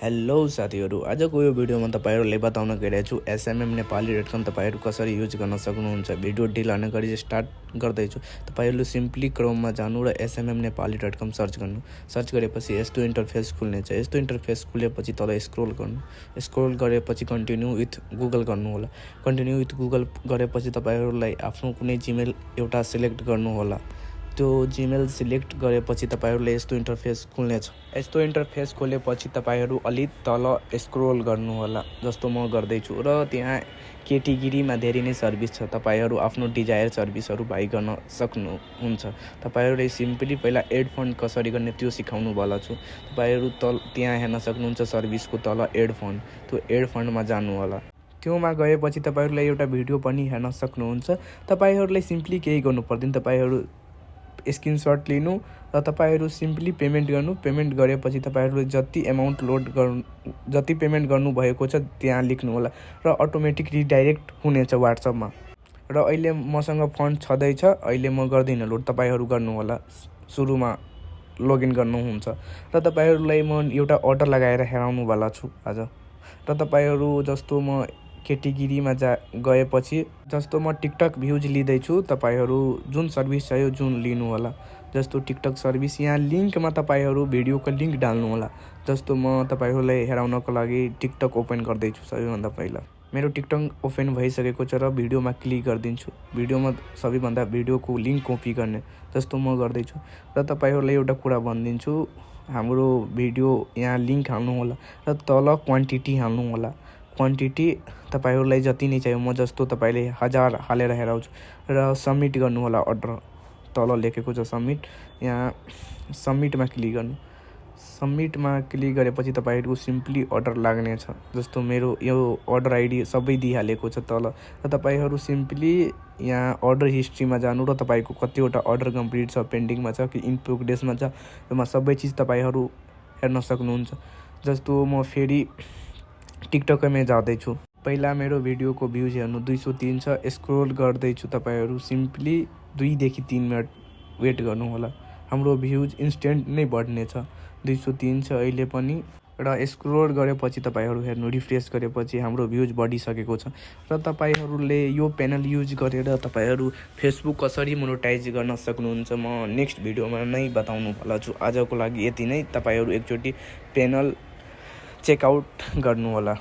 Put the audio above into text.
Hello साथीहरु, आजको यो भिडियोमा तपाईहरुलाई बताउन गइरहेको छु smmnepali.com तपाईहरु कसरी युज गर्न सक्नुहुन्छ। भिडियो ढिल हुन गरी स्टार्ट गर्दैछु। तपाईहरुले सिम्पली क्रोममा जानु र smmnepali.com सर्च गर्नु। सर्च गरेपछि यस्तो इन्टरफेस खुल्नेछ। यस्तो इन्टरफेस खुलेपछि तल स्क्रोल गर्नु। स्क्रोल गरेपछि कन्टिन्यू विथ गुगल गर्नु होला। कन्टिन्यू विथ गुगल गरेपछि तपाईहरुलाई आफ्नो कुनै जीमेल एउटा सिलेक्ट गर्नु होला। त्यो जीमेल सिलेक्ट गरेपछि तपाईहरुले यस्तो इन्टरफेस खुल्नेछ। यस्तो इन्टरफेस खोलेपछि तपाईहरु अलि तल स्क्रोल गर्नु होला, जस्तो म गर्दै छु र त्यहाँ क्याटेगोरीमा धेरै नै सर्भिस छ। तपाईहरु आफ्नो डिजायर सर्भिसहरु बाइ गर्न सक्नुहुन्छ। तपाईहरुले सिम्पली पहिला एड फन्ड कसरी गर्ने त्यो सिकाउनु वाला छु। तपाईहरु त्यहाँ हेर्न सक्नुहुन्छ सर्भिसको तल एड फन्ड। त्यो एड फन्डमा जानु होला। त्योमा गएपछि तपाईहरुले एउटा भिडियो पनि हेर्न सक्नुहुन्छ। तपाईहरुले सिम्पली केही गर्नु पर्दैन। तपाईहरु स्क्रिनशट लिनु र तपाईहरु सिम्पली पेमेन्ट गर्नु। पेमेन्ट गरेपछि तपाईहरुले जति अमाउन्ट जति पेमेन्ट गर्नु भएको छ त्यहाँ लेख्नु होला र अटोमेटिक रिडाइरेक्ट हुनेछ व्हाट्सएपमा। र अहिले मसँग फन्ड छँदैछ, अहिले म गर्दिन लोड। तपाईहरु गर्नु होला, सुरुमा लगइन गर्नुहुन्छ र तपाईहरुलाई म एउटा अर्डर लगाएर हेराउनु वाला छु आज। र तपाईहरु जस्तो म क्याटेगोरीमा गएपछि जस्तो म टिकटक भ्युज लिँदै छु, तपाईहरु जुन सर्भिस चाहियो जुन लिनु होला। जस्तो टिकटक सर्भिस, यहाँ लिंकमा तपाईहरु भिडियोको लिंक डाल्नु होला। जस्तो म तपाईहरुलाई हेराउनको लागि टिकटक ओपन गर्दै छु। सबैभन्दा पहिला मेरो टिकटक ओपन भइसकेको छ र भिडियोमा क्लिक गर्दिन्छु। भिडियोमा सबैभन्दा भिडियोको लिंक कपी गर्ने जस्तो म गर्दै छु। र तपाईहरुलाई एउटा कुरा भनिदिन्छु, हाम्रो भिडियो यहाँ लिंक हाल्नु होला र तल क्वान्टिटी हाल्नु होला। क्वान्टिटी तपाईहरुलाई जति नै चाहियो, म जस्तो तपाईले 1000 हालेर हेराउँछु र सबमिट गर्नु होला। अर्डर तल लेखेको छ सबमिट, यहाँ सबमिटमा क्लिक गर्नु। सबमिटमा क्लिक गरेपछि तपाईहरुको सिम्पली अर्डर लाग्नेछ। जस्तो मेरो यो अर्डर आइडी सबै दिइहालेको छ तल। र तपाईहरु सिम्पली यहाँ अर्डर हिस्ट्रीमा जानु र तपाईको कतिवटा अर्डर कम्प्लिट छ, पेन्डिङमा छ कि इन प्रोग्रेसमा छ, यसमा सबै चीज तपाईहरु हेर्न सक्नुहुन्छ। जस्तो म फेरि टिकटकमै जाँदै छु। पहिला मेरो भिडियोको भ्युज हेर्नु 203 छ। स्क्रोल गर्दै छु। तपाईहरु सिम्पली 2 देखि 3 मिनेट वेट गर्नु होला। हाम्रो भ्युज इन्स्टेन्ट नै बढ्नेछ। 203 छ अहिले पनि। र स्क्रोल गरेपछि तपाईहरु हेर्नु, रिफ्रेश गरेपछि हाम्रो भ्युज बढिसकेको छ। र तपाईहरुले यो प्यानल युज गरेर तपाईहरु फेसबुक कसरी मोनेटाइज गर्न सक्नुहुन्छ म नेक्स्ट भिडियोमा नै बताउनु वाला छु। आजको लागि यति नै। तपाईहरु एकचोटी प्यानल चेकआउट गर्नु होला।